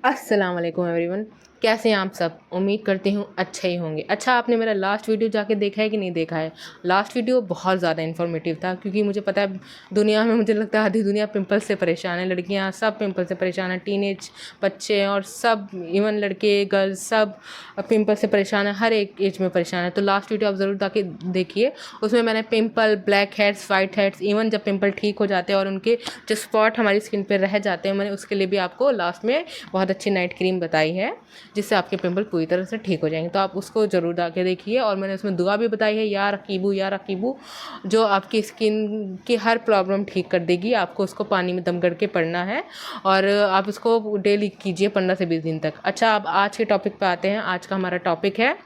अस्सलाम वालेकुम एवरीवन। कैसे हैं आप सब? उम्मीद करती हूँ अच्छे ही होंगे। अच्छा, आपने मेरा लास्ट वीडियो जाके देखा है कि नहीं देखा है? लास्ट वीडियो बहुत ज़्यादा इन्फॉर्मेटिव था, क्योंकि मुझे पता है दुनिया में, मुझे लगता है आधी दुनिया पिंपल से परेशान है। लड़कियाँ सब पिंपल से परेशान हैं, टीनेज बच्चे और सब, इवन लड़के गर्ल्स सब पिंपल से परेशान है, हर एक एज में परेशान है। तो लास्ट वीडियो आप ज़रूर जाके देखिए। उसमें मैंने pimple, black heads, white heads, even जब पिंपल ठीक हो जाते हैं और उनके जो स्पॉट हमारी स्किन पर रह जाते हैं, मैंने उसके लिए भी आपको लास्ट में बहुत अच्छी नाइट क्रीम बताई है, जिससे आपके पिंपल पूरी तरह से ठीक हो जाएंगे। तो आप उसको ज़रूर डाके देखिए। और मैंने उसमें दुआ भी बताई है, या रकीबू या रकीबू, जो आपकी स्किन की हर प्रॉब्लम ठीक कर देगी। आपको उसको पानी में दम करके पढ़ना है और आप उसको डेली कीजिए 15 से 20 दिन तक। अच्छा, अब आज के टॉपिक पे आते हैं। आज का हमारा टॉपिक है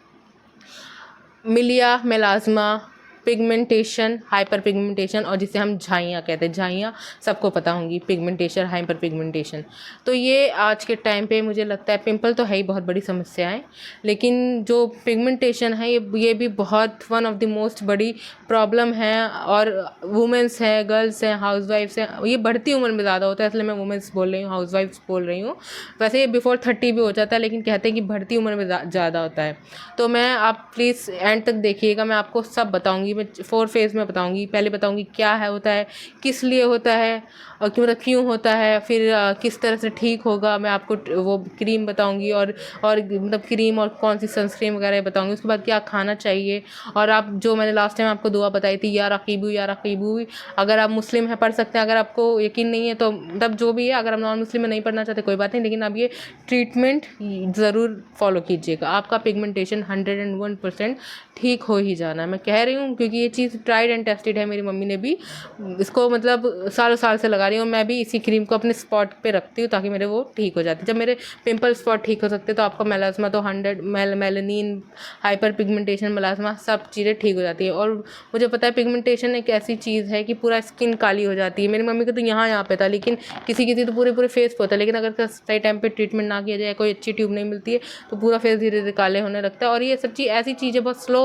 मिलिया मेलाज़्मा, पिगमेंटेशन, हाइपर पिगमेंटेशन, और जिसे हम झाइयाँ कहते हैं। झाइयाँ सबको पता होंगी, पिगमेंटेशन, हाइपर पिगमेंटेशन। तो ये आज के टाइम पे मुझे लगता है, पिंपल तो है ही बहुत बड़ी समस्या है, लेकिन जो पिगमेंटेशन है ये भी बहुत वन ऑफ द मोस्ट बड़ी प्रॉब्लम है। और वुमेंस हैं, गर्ल्स हैं, हाउसवाइफ्स हैं, ये बढ़ती उम्र में ज़्यादा होता है, इसलिए मैं वुमेंस बोल रही हूँ, हाउसवाइफ्स बोल रही हूँ। वैसे ये बिफोर 30 भी हो जाता है, लेकिन कहते हैं कि बढ़ती उम्र में ज़्यादा होता है। तो मैं, आप प्लीज़ एंड तक देखिएगा, मैं आपको सब बताऊंगी। मैं 4 फेज़ में बताऊंगी। पहले बताऊंगी क्या है होता है, किस लिए होता है, और क्यों होता है, फिर किस तरह से ठीक होगा। मैं आपको वो क्रीम बताऊंगी, और मतलब क्रीम और कौन सी सनस्क्रीन वगैरह बताऊंगी। उसके बाद क्या खाना चाहिए। और आप, जो मैंने लास्ट टाइम आपको दुआ बताई थी, या रकीबू, अगर आप मुस्लिम हैं पढ़ सकते हैं। अगर आपको यकीन नहीं है तो मतलब जो भी है, अगर आप नॉन मुस्लिम में नहीं पढ़ना चाहते कोई बात नहीं, लेकिन आप ये ट्रीटमेंट ज़रूर फॉलो कीजिएगा। आपका पिगमेंटेशन 101% ठीक हो ही जाना है। मैं कह रही हूँ, क्योंकि ये चीज़ ट्राइड एंड टेस्टेड है। मेरी मम्मी ने भी इसको मतलब सालों साल से लगा रही हूँ। मैं भी इसी क्रीम को अपने स्पॉट पे रखती हूँ, ताकि मेरे वो ठीक हो जाते। जब मेरे पिंपल स्पॉट ठीक हो सकते, तो आपका मेलास्मा तो 100 मेलानिन, हाइपर पिगमेंटेशन, मेलास्मा, सब चीज़ें ठीक हो जाती है। और मुझे पता है पिगमेंटेशन एक ऐसी चीज़ है कि पूरा स्किन काली हो जाती है। मेरी मम्मी को तो यहाँ पे था, लेकिन किसी तो पूरे फेस पे होता है। लेकिन अगर सही टाइम पे ट्रीटमेंट ना किया जाए, कोई अच्छी ट्यूब नहीं मिलती है, तो पूरा फेस धीरे धीरे काले होने लगता है। और ये सब चीज़, ऐसी चीज़ें बहुत स्लो,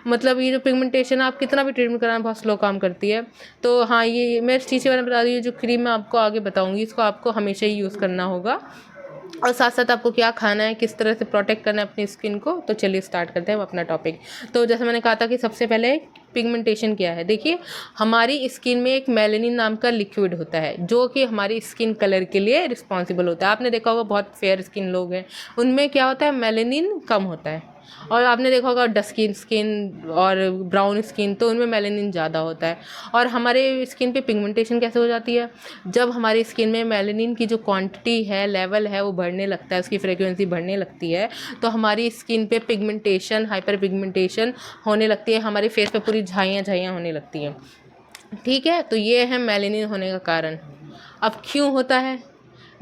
मतलब ये जो पिगमेंटेशन, आप कितना भी ट्रीटमेंट कराएं, बहुत स्लो काम करती है। तो हाँ, ये मैं इस चीज़ के बारे में बता दी, जो क्रीम मैं आपको आगे बताऊंगी, इसको आपको हमेशा ही यूज़ करना होगा। और साथ साथ आपको क्या खाना है, किस तरह से प्रोटेक्ट करना है अपनी स्किन को। तो चलिए स्टार्ट करते हैं अपना टॉपिक। तो जैसे मैंने कहा था कि सबसे पहले पिगमेंटेशन क्या है। देखिए, हमारी स्किन में एक मेलानिन नाम का लिक्विड होता है, जो कि हमारी स्किन कलर के लिए रिस्पॉन्सिबल होता है। आपने देखा होगा बहुत फेयर स्किन लोग हैं, उनमें क्या होता है, मेलानिन कम होता है। और आपने देखा होगा डस्की स्किन और ब्राउन स्किन, तो उनमें मेलानिन ज़्यादा होता है। और हमारे स्किन पे पिगमेंटेशन कैसे हो जाती है, जब हमारी स्किन में मेलानिन की जो क्वांटिटी है, लेवल है, वो बढ़ने लगता है, उसकी फ्रीक्वेंसी बढ़ने लगती है, तो हमारी स्किन पे पिगमेंटेशन, हाइपर पिगमेंटेशन होने लगती है। हमारे फेस पे पूरी झाइयाँ होने लगती हैं। ठीक है, तो ये है मेलानिन होने का कारण। अब क्यों होता है?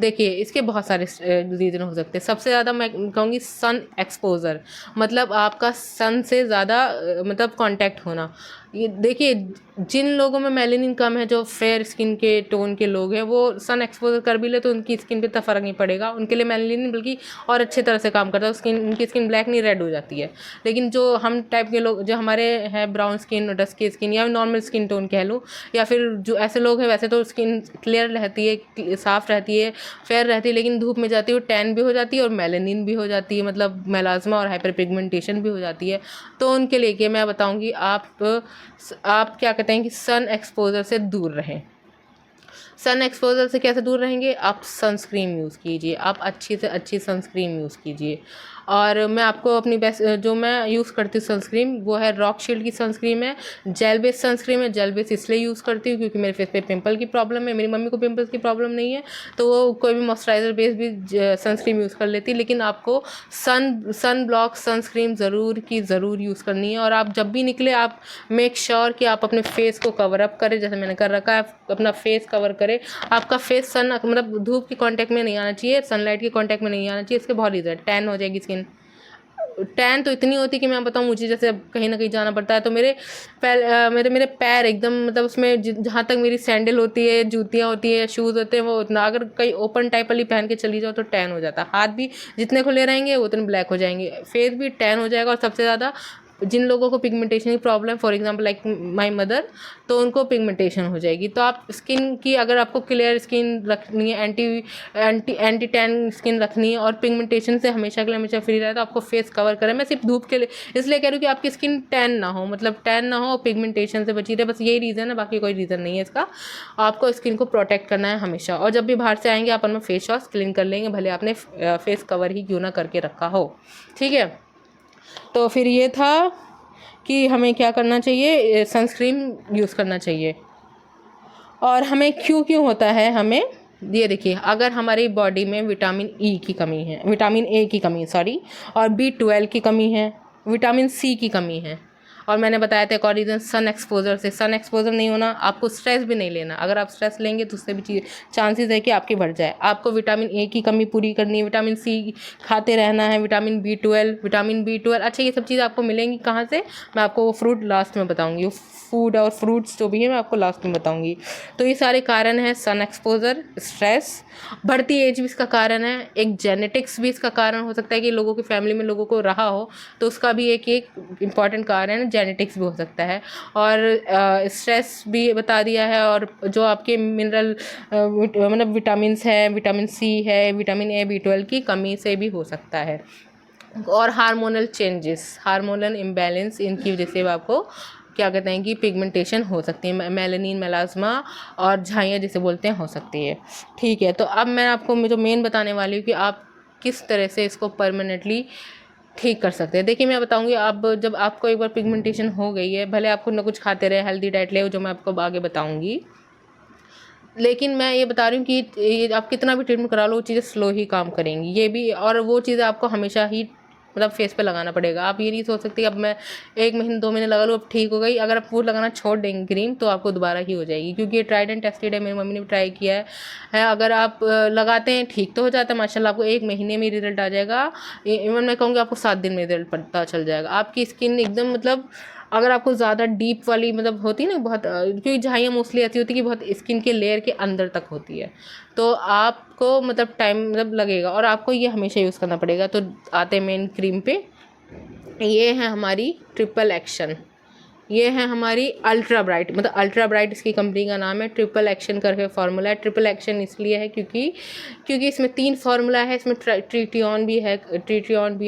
देखिए, इसके बहुत सारे रीज़न हो सकते हैं। सबसे ज़्यादा मैं कहूँगी सन एक्सपोज़र, मतलब आपका सन से ज़्यादा मतलब कांटेक्ट होना। ये देखिए, जिन लोगों में मेलानिन कम है, जो फेयर स्किन के टोन के लोग हैं, वो सन एक्सपोजर कर भी ले तो उनकी स्किन पे इतना फ़र्क नहीं पड़ेगा। उनके लिए मेलानिन बल्कि और अच्छे तरह से काम करता है, उनकी स्किन ब्लैक नहीं, रेड हो जाती है। लेकिन जो हम टाइप के लोग, जो हमारे हैं ब्राउन स्किन, डस्की स्किन, या नॉर्मल स्किन टोन कह लो, या फिर जो ऐसे लोग हैं, वैसे तो स्किन क्लियर रहती है, साफ़ रहती है, फेयर रहती है, लेकिन धूप में जाती है, वो टैन भी हो जाती है और मेलानिन भी हो जाती है, मतलब मेलाज्मा और हाइपर पिगमेंटेशन भी हो जाती है। तो उनके लिए मैं बताऊंगी, आप क्या कहते हैं कि सन एक्सपोजर से दूर रहें। सन एक्सपोजर से कैसे दूर रहेंगे? आप सनस्क्रीन यूज़ कीजिए, आप अच्छी से अच्छी सनस्क्रीन यूज़ कीजिए। और मैं आपको अपनी बेस्ट, जो मैं यूज़ करती हूँ सनस्क्रीन, वो है रॉकशील्ड की सनस्क्रीन है, जेल बेस्ड सनस्क्रीन है। जेल बेस्ड इसलिए यूज़ करती हूँ क्योंकि मेरे फेस पे पिंपल की प्रॉब्लम है। मेरी मम्मी को पिंपल्स की प्रॉब्लम नहीं है, तो वो कोई भी मॉइस्चराइज़र बेस्ड भी सनस्क्रीन यूज़ कर लेती है। लेकिन आपको सन ब्लॉक सनस्क्रीन ज़रूर यूज़ करनी है। और आप जब भी निकले, आप मेक श्योर कि आप अपने फेस को कवर अप करें, जैसे मैंने कर रखा है। अपना फेस कवर करें, आपका फेस सन, मतलब धूप के कांटेक्ट में नहीं आना चाहिए, सनलाइट के कांटेक्ट में नहीं आना चाहिए। इसके बहुत रीज़न, टैन हो जाएगी स्किन। टैन तो इतनी होती है कि मैं बताऊँ, मुझे जैसे कहीं ना कहीं जाना पड़ता है, तो मेरे पैर एकदम, मतलब उसमें जहाँ तक मेरी सैंडल होती है, जूतियाँ होती है, शूज़ होते हैं, वो उतना, अगर कहीं ओपन टाइप वाली पहन के चली जाओ तो टैन हो जाता है। हाथ भी जितने खुले रहेंगे उतने ब्लैक हो जाएंगे, फेस भी टैन हो जाएगा। और सबसे ज़्यादा जिन लोगों को पिगमेंटेशन की problem, for example like my mother, तो उनको पिगमेंटेशन हो जाएगी। तो आप स्किन की अगर आपको क्लियर स्किन रखनी है, एंटी टैन स्किन रखनी है और पिगमेंटेशन से हमेशा के लिए हमेशा फ्री रहे, तो आपको फेस कवर करें। मैं सिर्फ धूप के लिए इसलिए कह रही हूँ कि आपकी स्किन टैन ना हो, मतलब टैन ना हो और पिगमेंटेशन से बची रहे, बस यही रीज़न है, बाकी कोई रीज़न नहीं है इसका। आपको स्किन को प्रोटेक्ट करना है हमेशा, और जब भी बाहर से आएंगे आप अपना फेस वॉश क्लीन कर लेंगे, भले आपने फेस कवर ही क्यों ना करके रखा हो। ठीक है, तो फिर ये था कि हमें क्या करना चाहिए, सनस्क्रीन यूज़ करना चाहिए। और हमें क्यों क्यों होता है, हमें ये देखिए, अगर हमारी बॉडी में विटामिन ई की कमी है, विटामिन ए की कमी सॉरी, और B12 की कमी है, विटामिन सी की कमी है, और मैंने बताया था एक और रीज़न सन एक्सपोजर से। सन एक्सपोजर नहीं होना, आपको स्ट्रेस भी नहीं लेना। अगर आप स्ट्रेस लेंगे तो उससे भी चांसेस है कि आपकी बढ़ जाए। आपको विटामिन ए की कमी पूरी करनी है, विटामिन सी खाते रहना है, विटामिन B12। अच्छा, ये सब चीज़ आपको मिलेंगी कहाँ से, मैं आपको वो फ्रूट लास्ट में बताऊँगी, फूड और फ्रूट्स जो भी है मैं आपको लास्ट में बताऊंगी। तो ये सारे कारण हैं, सन एक्सपोजर, स्ट्रेस, बढ़ती एज भी इसका कारण है, एक जेनेटिक्स भी इसका कारण हो सकता है कि लोगों की फैमिली में लोगों को रहा हो, तो उसका भी एक इम्पॉर्टेंट कारण है, जेनेटिक्स भी हो सकता है। और स्ट्रेस भी बता दिया है, और जो आपके मिनरल मतलब विटामिन्स है, विटामिन सी है, विटामिन A B12 की कमी से भी हो सकता है। और हार्मोनल चेंजेस, हार्मोनल इम्बैलेंस, इनकी वजह से आपको क्या कहते हैं कि पिगमेंटेशन हो सकती है, मेलानिन, मेलास्मा और झाइयाँ जिसे बोलते हैं, हो सकती है। ठीक है, तो अब मैं आपको जो मेन बताने वाली हूँ कि आप किस तरह से इसको परमानेंटली ठीक कर सकते हैं। देखिए, मैं बताऊंगी, आप जब आपको एक बार पिगमेंटेशन हो गई है, भले आपको ना कुछ खाते रहे, हेल्दी डाइट ले, जो मैं आपको आगे बताऊंगी, लेकिन मैं ये बता रही हूँ कि ये आप कितना भी ट्रीटमेंट करा लो, वो चीज़ें स्लो ही काम करेंगी, ये भी। और वो चीज़ें आपको हमेशा ही मतलब फेस पे लगाना पड़ेगा। आप ये नहीं सोच सकते अब मैं 1 महीने 2 महीने लगा लूँ अब ठीक हो गई। अगर आप पूरा लगाना छोड़ देंगे क्रीम, तो आपको दोबारा ही हो जाएगी, क्योंकि ये ट्राइड एंड टेस्टेड है, मेरी मम्मी ने भी ट्राई किया है। अगर आप लगाते हैं ठीक तो हो जाता है माशाल्लाह, आपको 1 महीने में रिजल्ट आ जाएगा। इवन मैं कहूँगी आपको 7 दिन में रिजल्ट पता चल जाएगा। आपकी स्किन एकदम मतलब, अगर आपको ज़्यादा डीप वाली मतलब होती है ना बहुत, क्योंकि झाइयाँ मोस्टली ऐसी होती है कि बहुत स्किन के लेयर के अंदर तक होती है, तो आपको मतलब टाइम मतलब लगेगा, और आपको ये हमेशा यूज़ करना पड़ेगा। तो आते मेन क्रीम पे, ये है हमारी ट्रिपल एक्शन, ये है हमारी अल्ट्रा ब्राइट, मतलब अल्ट्रा ब्राइट इसकी कंपनी का नाम है, ट्रिपल एक्शन करके फार्मूला है। ट्रिपल एक्शन इसलिए है क्योंकि इसमें 3 फार्मूला है, इसमें ट्रीटियॉन भी है,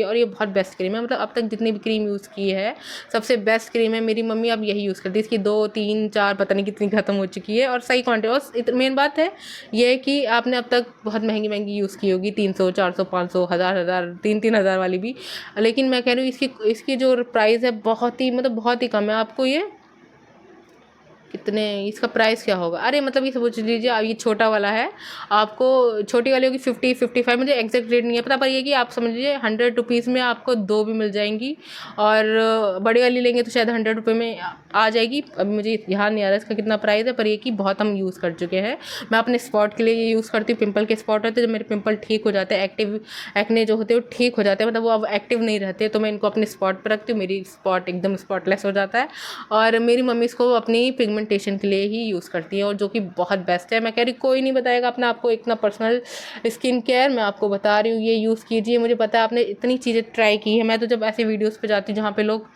और ये बहुत बेस्ट क्रीम है। मतलब अब तक जितनी भी क्रीम यूज़ की है सबसे बेस्ट क्रीम है। मेरी मम्मी अब यही यूज़ करती है, इसकी 2 3 4 पता नहीं कितनी ख़त्म हो चुकी है, और सही क्वान्टिटी। और मेन बात है ये कि आपने अब तक बहुत महंगी यूज़ की होगी, 300 400 500 हज़ार 3 हज़ार वाली भी, लेकिन मैं कह रही हूँ इसकी जो प्राइस है बहुत ही मतलब बहुत ही कम है। आपको ये कितने, इसका प्राइस क्या होगा, अरे मतलब ये समझ लीजिए, अब ये छोटा वाला है, आपको छोटी वाली होगी 50-55, मुझे एग्जैक्ट रेट नहीं है पता, पर ये कि आप समझ लीजिए 100 रुपीज़ में आपको 2 भी मिल जाएंगी, और बड़ी वाली लेंगे तो शायद 100 रुपये में आ जाएगी। अभी मुझे ध्यान नहीं आ रहा इसका कितना प्राइस है, पर ये कि बहुत हम यूज़ कर चुके हैं। मैं अपने स्पॉट के लिए ये यूज़ करती हूँ, पिंपल के स्पॉट होते हैं, जब मेरे पिंपल ठीक हो जाते हैं, एक्टिव एक्ने जो होते हैं वो ठीक हो जाते हैं, मतलब वो अब एक्टिव नहीं रहते, तो मैं इनको अपने स्पॉट पर रखती हूँ, मेरी स्पॉट एकदम स्पॉटलेस हो जाता है। और मेरी मम्मी इसको अपनी पिगमेंटेशन के लिए ही यूज़ करती है, और जो कि बहुत बेस्ट है। मैं कह रही कोई नहीं बताएगा अपना आपको इतना पर्सनल स्किन केयर, मैं आपको बता रही हूँ, ये यूज़ कीजिए। मुझे पता है आपने इतनी चीज़ें ट्राई की है, मैं तो जब ऐसे वीडियोज़ पे जाती हूँ जहाँ पे लोग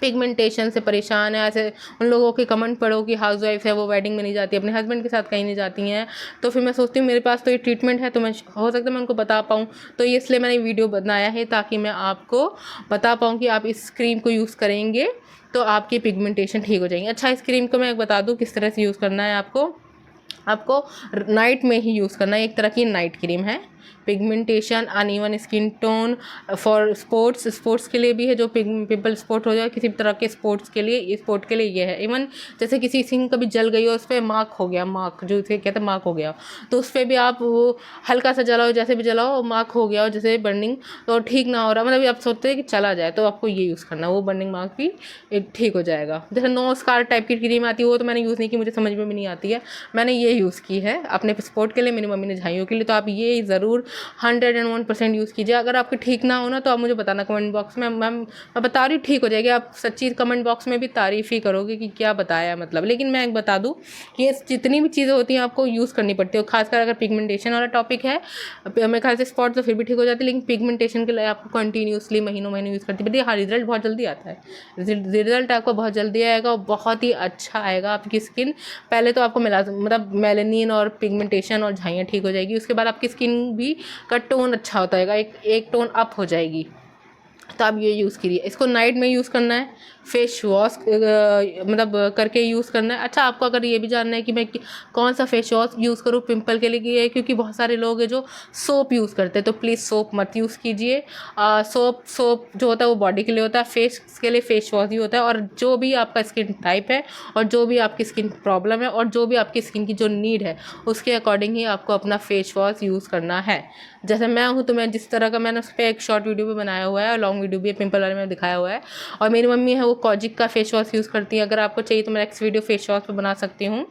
पिगमेंटेशन से परेशान है, ऐसे उन लोगों के कमेंट पढ़ो कि हाउस वाइफ है वो वेडिंग में नहीं जाती, अपने हस्बैंड के साथ कहीं नहीं जाती हैं, तो फिर मैं सोचती हूँ मेरे पास तो ये ट्रीटमेंट है, तो मैं हो सकता है मैं उनको बता पाऊँ, तो ये इसलिए मैंने वीडियो बनाया है, ताकि मैं आपको बता पाऊँ कि आप इस क्रीम को यूज़ करेंगे तो आपकी पिगमेंटेशन ठीक हो जाएंगी। अच्छा, इस क्रीम को मैं बता दूँ किस तरह से यूज़ करना है। आपको नाइट में ही यूज़ करना है, एक तरह की नाइट क्रीम है। Pigmentation, uneven skin tone, for sports के लिए भी है, जो पिंपल स्पॉट हो जाए किसी भी तरह के स्पोर्ट्स के लिए, स्पोर्ट के लिए ये है। इवन जैसे किसी स्किन कभी जल गई हो, उस पर मार्क हो गया, मार्क जो इसे कहते हैं मार्क हो गया, तो उस पर भी आप वो हल्का सा जलाओ, जैसे भी जलाओ मार्क हो गया हो जैसे बर्निंग, तो ठीक ना हो रहा, मतलब आप सोचते हैं कि चला जाए, तो आपको ये यूज़ करना, वो बर्निंग मार्क भी ठीक हो जाएगा। जैसे नो स्कार टाइप की क्रीम आती है, वो तो मैंने यूज़ नहीं की, मुझे समझ में भी नहीं आती है। मैंने ये यूज़ की है अपने सपोर्ट के लिए, मेरी मम्मी ने झाइयों के लिए। तो आप ये ज़रूर 101% यूज़ कीजिए। अगर आपकी ठीक ना हो ना तो आप मुझे बताना कमेंट बॉक्स में। मैं बता रही हूँ ठीक हो जाएगी। आप सच्ची कमेंट बॉक्स में भी तारीफ़ ही करोगे कि क्या बताया मतलब। लेकिन मैं एक बता दूँ कि ये जितनी भी चीज़ें होती हैं आपको यूज़ करनी पड़ती है। खासकर अगर पिगमेंटेशन वाला टॉपिक है, मेरे ख्याल से स्पॉट तो फिर भी ठीक हो जाती है, लेकिन पिगमेंटेशन के लिए आपको कंटिन्यूसली महीनों महीने यूज़ करती पड़ती है। हाँ, रिजल्ट बहुत जल्दी आता है। रिजल्ट आपको बहुत जल्दी आएगा और बहुत ही अच्छा आएगा आपकी स्किन। पहले तो आपको मतलब मेलानिन और पिगमेंटेशन और झाइयाँ ठीक हो जाएगी। उसके बाद आपकी स्किन भी का टोन अच्छा होता है, एक टोन अप हो जाएगी। तो आप ये यूज़ कीजिए। इसको नाइट में यूज़ करना है, फेस वॉश मतलब करके यूज़ करना है। अच्छा, आपको अगर ये भी जानना है कि मैं कौन सा फेस वॉश यूज़ करूँ पिंपल के लिए, क्योंकि बहुत सारे लोग हैं जो सोप यूज़ करते हैं, तो प्लीज़ सोप मत यूज़ कीजिए। सोप जो होता है वो बॉडी के लिए होता है, फेस के लिए फेस वॉश ही होता है। और जो भी आपका स्किन टाइप है और जो भी आपकी स्किन प्रॉब्लम है और जो भी आपकी स्किन की जो नीड है उसके अकॉर्डिंग ही आपको अपना फेस वॉश यूज़ करना है। जैसे मैं हूँ तो मैं जिस तरह का मैंने उस पर एक शॉर्ट वीडियो भी बनाया हुआ है और लॉन्ग वीडियो भी पिंपल वाले में दिखाया हुआ है। और मेरी मम्मी है वो कॉजिक का फेस वॉश यूज़ करती है। अगर आपको चाहिए तो मैं नेक्स्ट वीडियो फेस वॉश पे बना सकती हूँ।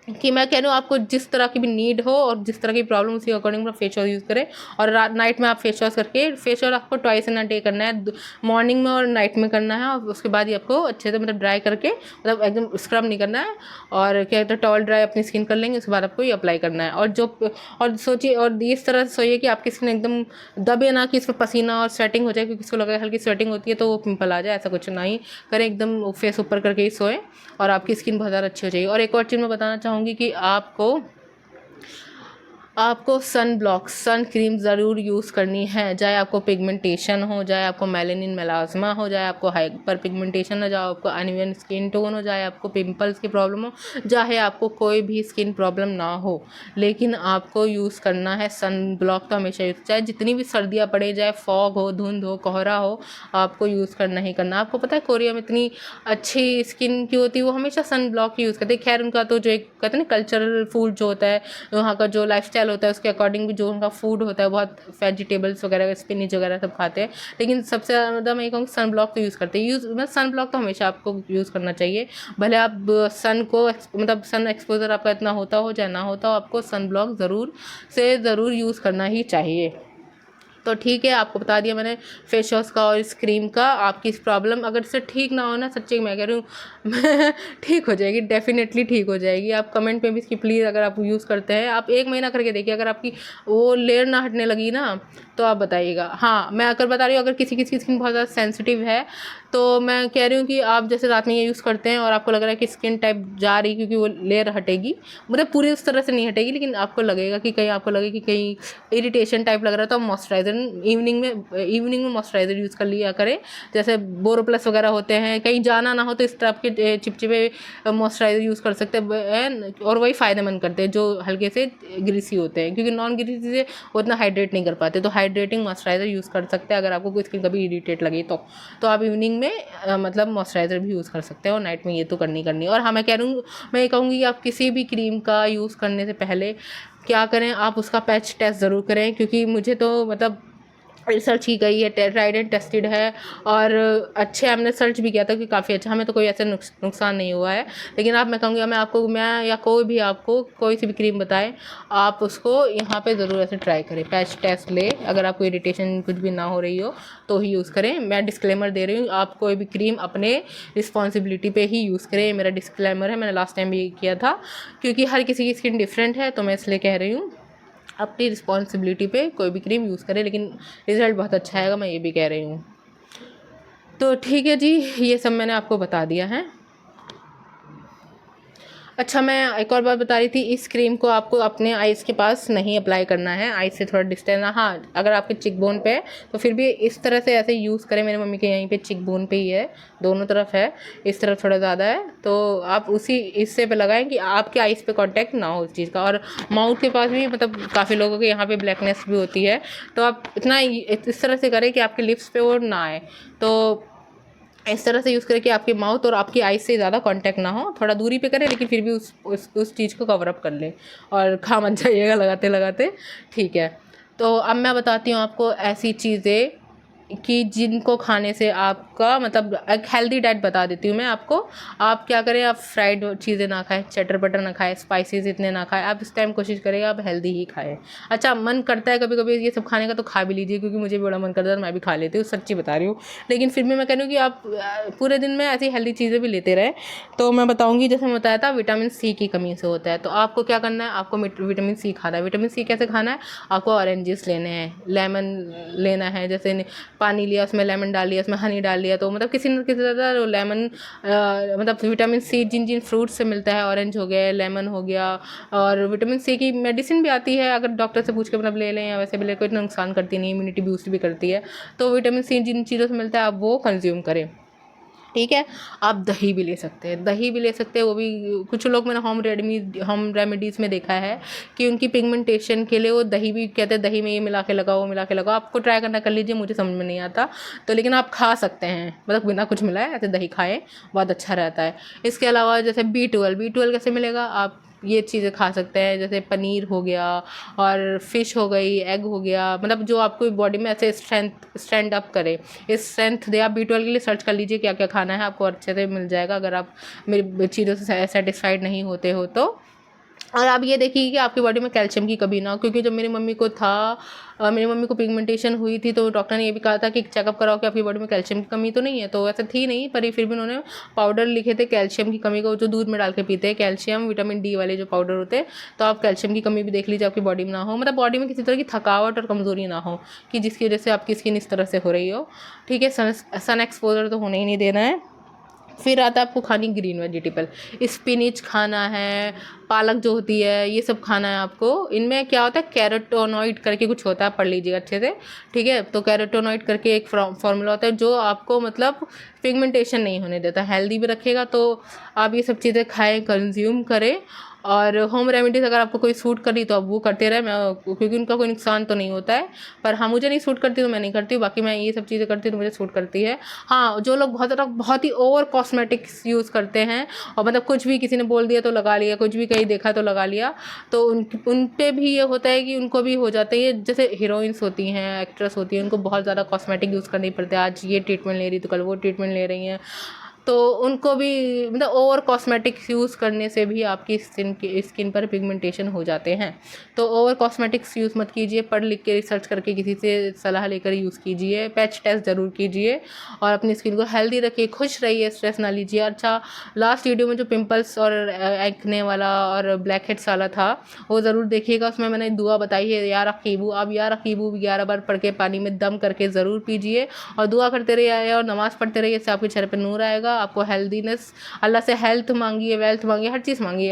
कि मैं कह रही हूँ आपको जिस तरह की भी नीड हो और जिस तरह की प्रॉब्लम उसी अकॉर्डिंग आप फेस वॉश यूज़ करें। और नाइट में आप फेस वॉश करके, फेस वॉश आपको ट्वाइस इन अ डे करना है, मॉर्निंग में और नाइट में करना है। और उसके बाद ही आपको अच्छे से मतलब ड्राई करके, मतलब एकदम स्क्रब नहीं करना है, और क्या कहते हैं टॉवल ड्राई अपनी स्किन कर लेंगे, उसके बाद आपको ये अप्लाई करना है। और सोचिए और इस तरह से सोइए कि आपकी स्किन एकदम दबे ना, कि इस पर पसीना और स्वेटिंग हो जाए, क्योंकि इसको लगा हल्की स्वेटिंग होती है तो वो पिंपल आ जाए। ऐसा कुछ ना ही करें, एकदम फेस ऊपर करके ही सोएं और आपकी स्किन बहुत ज़्यादा अच्छी हो जाएगी। और एक और चीज़ मैं बताना चाहूँगी कि आपको सन ब्लॉक सन क्रीम ज़रूर यूज़ करनी है। चाहे आपको पिगमेंटेशन हो, चाहे आपको मेलानिन मेलास्मा हो, चाहे आपको हाइपर पिगमेंटेशन हो, चाहे आपको अनइवन स्किन टोन हो, चाहे आपको पिंपल्स की प्रॉब्लम हो, चाहे आपको कोई भी स्किन प्रॉब्लम ना हो, लेकिन आपको यूज़ करना है सन ब्लॉक। तो हमेशा यूज़, चाहे जितनी भी सर्दियाँ पड़े, चाहे फॉग हो, धुंध हो, कोहरा हो, आपको यूज़ करना ही करना। आपको पता है कोरिया में इतनी अच्छी स्किन की होती है, वो हमेशा सन ब्लॉक यूज़ करते हैं। खैर उनका तो जो एक कहते हैं ना कल्चरल फूड जो होता है, वहाँ का जो लाइफस्टाइल होता है उसके अकॉर्डिंग भी जो उनका फूड होता है, बहुत वेजिटेबल्स वगैरह, स्पिनिच वगैरह सब खाते हैं। लेकिन सबसे ज़्यादा मैं कहूँगी सन ब्लॉक तो यूज़ करते हैं। मतलब सन ब्लॉक तो हमेशा आपको यूज़ करना चाहिए। भले आप सन को मतलब सन एक्सपोजर आपका इतना होता हो चाहे ना होता हो, आपको सन ब्लॉक ज़रूर यूज़ करना ही चाहिए। तो ठीक है, आपको बता दिया मैंने फेस वॉश का और इस क्रीम का। आपकी इस प्रॉब्लम अगर इससे ठीक ना हो ना, सच्ची मैं कह रही हूँ ठीक हो जाएगी, डेफिनेटली ठीक हो जाएगी। आप कमेंट में भी इसकी प्लीज़, अगर आप यूज़ करते हैं, आप 1 महीना करके देखिए, अगर आपकी वो लेयर ना हटने लगी ना तो आप बताइएगा। हाँ, मैं अगर बता रही हूँ, अगर किसी की स्किन बहुत ज़्यादा सेंसिटिव है तो मैं कह रही हूँ कि आप जैसे रात में ये यूज़ करते हैं और आपको लग रहा है कि स्किन टाइप जा रही, क्योंकि वो लेयर हटेगी, मतलब पूरी उस तरह से नहीं हटेगी, लेकिन आपको लगेगा कि कहीं, आपको लगे कि कहीं इरिटेशन टाइप लग रहा है, तो आप मॉइस्चराइज़र इवनिंग में मॉइस्चराइज़र यूज़ कर लिया करें। जैसे बोरोप्लस वगैरह होते हैं, कहीं जाना ना हो तो इस टाइप के चिपचिपे मॉइस्चराइज़र यूज़ कर सकते हैं, और वही फ़ायदेमंद करते हैं जो हल्के से ग्रीसी होते हैं, क्योंकि नॉन ग्रीसी से उतना हाइड्रेट नहीं कर पाते। तो हाइड्रेटिंग मॉइस्चराइज़र यूज़ कर सकते हैं अगर आपको कोई स्किन कभी इरिटेट लगे तो आप इवनिंग में मतलब मॉइस्चराइज़र भी यूज़ कर सकते हैं, और नाइट में ये तो करनी है। और हाँ, मैं ये कहूँगी कि आप किसी भी क्रीम का यूज़ करने से पहले क्या करें, आप उसका पैच टेस्ट ज़रूर करें, क्योंकि मुझे तो मतलब रिसर्च की गई है, ट्राइड एंड टेस्टेड है, और अच्छे हमने सर्च भी किया था कि काफ़ी अच्छा, हमें तो कोई ऐसा नुकसान नहीं हुआ है। लेकिन मैं कहूँगी, मैं या कोई भी आपको कोई सी भी क्रीम बताए, आप उसको यहाँ पे ज़रूर ऐसे ट्राई करें, पैच टेस्ट ले। अगर आपको इरिटेशन कुछ भी ना हो रही हो तो ही यूज़ करें। मैं डिस्क्लेमर दे रही हूँ, आप कोई भी क्रीम अपने रिस्पॉन्सिबिलिटी पे ही यूज़ करें, मेरा डिस्क्लेमर है, मैंने लास्ट टाइम भी किया था, क्योंकि हर किसी की स्किन डिफरेंट है, तो मैं इसलिए कह रही हूँ अपनी रिस्पॉन्सिबिलिटी पे कोई भी क्रीम यूज़ करें, लेकिन रिज़ल्ट बहुत अच्छा आएगा, मैं ये भी कह रही हूँ। तो ठीक है जी, ये सब मैंने आपको बता दिया है। अच्छा, मैं एक और बात बता रही थी, इस क्रीम को आपको अपने आइज़ के पास नहीं अप्लाई करना है, आइज़ से थोड़ा डिस्टेंस। हाँ, अगर आपके चिक बोन पे है तो फिर भी इस तरह से ऐसे यूज़ करें। मेरी मम्मी के यहीं पे चिक बोन पे ही है, दोनों तरफ है, इस तरफ थोड़ा ज़्यादा है, तो आप उसी इससे पे लगाएं कि आपके आइज़ पे कांटेक्ट ना हो उस चीज़ का। और माउथ के पास भी, मतलब काफ़ी लोगों के यहाँ पे ब्लैकनेस भी होती है, तो आप इतना इस तरह से करें कि आपके लिप्स पे वो ना आए। तो इस तरह से यूज़ करें कि आपके माउथ और आपकी आइज़ से ज़्यादा कांटेक्ट ना हो, थोड़ा दूरी पे करें, लेकिन फिर भी उस चीज़ को कवर अप कर लें, और खा मत जाइएगा लगाते लगाते। ठीक है, तो अब मैं बताती हूँ आपको ऐसी चीज़ें कि जिनको खाने से आपका मतलब एक हेल्दी डाइट बता देती हूँ मैं आपको। आप क्या करें, आप फ्राइड चीज़ें ना खाएं, चटर पटर ना खाएं, स्पाइसेस इतने ना खाएं। आप इस टाइम कोशिश करें आप हेल्दी ही खाएं। अच्छा, मन करता है कभी कभी ये सब खाने का तो खा भी लीजिए, क्योंकि मुझे भी बड़ा मन करता है, मैं भी खा लेती हूँ, सच्ची बता रही हूँ। लेकिन फिर भी मैं कह रही हूँ कि आप पूरे दिन में ऐसी हेल्दी चीज़ें भी लेते रहें। तो मैं बताऊँगी, जैसे मैं बताया था विटामिन सी की कमी से होता है, तो आपको क्या करना है, आपको विटामिन सी खाना है। विटामिन सी कैसे खाना है, आपको ऑरेंजेस लेने हैं, लेमन लेना है, जैसे पानी लिया उसमें लेमन डाल लिया, उसमें हनी डाल लिया, तो मतलब किसी न किसी तरह लेमन मतलब विटामिन सी जिन जिन फ्रूट से मिलता है, ऑरेंज हो गया, लेमन हो गया। और विटामिन सी की मेडिसिन भी आती है, अगर डॉक्टर से पूछ के मतलब ले लें या वैसे भी ले, कोई नुकसान करती नहीं, इम्यूनिटी बूस्ट भी करती है। तो विटामिन सी जिन चीज़ों से मिलता है आप वो कंज्यूम करें, ठीक है। आप दही भी ले सकते हैं, दही भी ले सकते हैं, वो भी कुछ लोग मैंने होम रेमेडीज़ में देखा है कि उनकी पिगमेंटेशन के लिए वो दही भी कहते हैं, दही में ये मिला के लगाओ, वो मिला के लगाओ। आपको ट्राई करना, कर लीजिए, मुझे समझ में नहीं आता तो, लेकिन आप खा सकते हैं, मतलब बिना कुछ मिलाए ऐसे दही खाएं, बहुत अच्छा रहता है। इसके अलावा जैसे B12 कैसे मिलेगा, आप ये चीज़ें खा सकते हैं, जैसे पनीर हो गया और फिश हो गई, एग हो गया, मतलब जो आपको बॉडी में ऐसे स्ट्रेंथ अप करे, इस स्ट्रेंथ दे। आप B12 के लिए सर्च कर लीजिए क्या क्या खाना है, आपको अच्छे से मिल जाएगा अगर आप मेरी चीज़ों से सेटिस्फाइड नहीं होते हो तो। और आप ये देखिए कि आपकी बॉडी में कैल्शियम की कमी ना हो, क्योंकि जब मेरी मम्मी को था मेरी मम्मी को पिगमेंटेशन हुई थी तो डॉक्टर ने ये भी कहा था कि चेकअप कराओ कि आपकी बॉडी में कैल्शियम की कमी तो नहीं है। तो ऐसा थी नहीं, पर फिर भी उन्होंने पाउडर लिखे थे कैल्शियम की कमी को, जो दूध में डाल के पीते हैं, कैल्शियम विटामिन डी वाले जो पाउडर होते हैं। तो आप कैल्शियम की कमी भी देख लीजिए आपकी बॉडी में ना हो, मतलब बॉडी में किसी तरह की थकावट और कमजोरी ना हो कि जिसकी वजह से आपकी स्किन इस तरह से हो रही हो, ठीक है। सन एक्सपोजर तो होने ही नहीं देना है। फिर आता है आपको खानी ग्रीन वेजिटेबल, स्पिनिच खाना है, पालक जो होती है, ये सब खाना है आपको। इनमें क्या होता है, कैरोटोनॉइड करके कुछ होता है, पढ़ लीजिएगा अच्छे से, ठीक है। तो कैरोटोनॉइड करके एक फॉर्मूला होता है जो आपको मतलब पिगमेंटेशन नहीं होने देता, हेल्दी भी रखेगा। तो आप ये सब चीज़ें खाएं, कंज्यूम करें। और होम रेमेडीज़ अगर आपको कोई सूट करी तो आप वो करते रहे, मैं क्योंकि उनका कोई नुकसान तो नहीं होता है। पर हाँ, मुझे नहीं सूट करती तो मैं नहीं करती हूँ, बाकी मैं ये सब चीज़ें करती हूँ तो मुझे सूट करती है। हाँ, जो लोग बहुत ही ओवर कॉस्मेटिक्स यूज़ करते हैं और मतलब कुछ भी किसी ने बोल दिया तो लगा लिया, कुछ भी कहीं देखा तो लगा लिया, तो उन पे भी ये होता है कि उनको भी हो जाता है ये, जैसे हीरोइंस होती हैं, एक्ट्रेस होती हैं, उनको बहुत ज़्यादा कॉस्मेटिक यूज़ करनी पड़ती है। आज ये ट्रीटमेंट ले रही तो कल वो ट्रीटमेंट ले रही हैं, तो उनको भी मतलब ओवर कॉस्मेटिक्स यूज़ करने से भी आपकी स्किन पर पिगमेंटेशन हो जाते हैं। तो ओवर कॉस्मेटिक्स यूज़ मत कीजिए, पढ़ लिख के रिसर्च करके किसी से सलाह लेकर यूज़ कीजिए, पैच टेस्ट ज़रूर कीजिए और अपनी स्किन को हेल्दी रखिए, खुश रहिए, स्ट्रेस ना लीजिए। अच्छा, लास्ट वीडियो में जो पिंपल्स और एक्ने वाला और ब्लैक हेड्स वाला था वो ज़रूर देखिएगा, उसमें मैंने दुआ बताई है, या रकीबू। आप या रकीबू 11 बार पढ़ के पानी में दम करके ज़रूर पीजिए और दुआ करते रहिए और नमाज़ पढ़ते रहिए, इससे आपके चेहरे पर नूर आएगा। आपको हेल्दीनेस, अल्लाह से हेल्थ मांगिए, वेल्थ मांगिए, हर चीज़ मांगिए,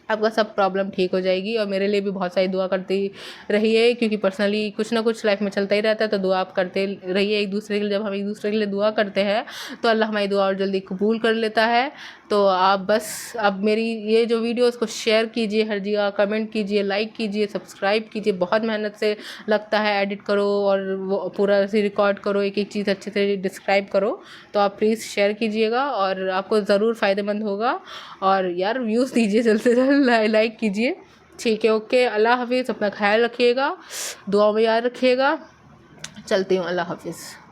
आपका सब प्रॉब्लम ठीक हो जाएगी। और मेरे लिए भी बहुत सारी दुआ करती रहिए, क्योंकि पर्सनली कुछ ना कुछ लाइफ में चलता ही रहता है, तो दुआ आप करते रहिए एक दूसरे के लिए। जब हम एक दूसरे के लिए दुआ करते हैं तो अल्लाह हमारी दुआ और जल्दी कबूल कर लेता है। तो आप बस अब मेरी ये जो वीडियो उसको शेयर कीजिए, हर जगह कमेंट कीजिए, लाइक कीजिए, सब्सक्राइब कीजिए। बहुत मेहनत से लगता है, एडिट करो और वो पूरा से रिकॉर्ड करो, एक एक चीज़ अच्छे से डिस्क्राइब करो। तो आप प्लीज़ शेयर कीजिएगा और आपको ज़रूर फ़ायदेमंद होगा। और यार व्यूज़ दीजिए जल्द से जल्द, लाइक कीजिए, ठीक है। ओके, अल्लाह हाफिज़, अपना ख्याल रखिएगा, दुआ में याद रखिएगा। चलती हूँ, अल्लाह हाफिज़।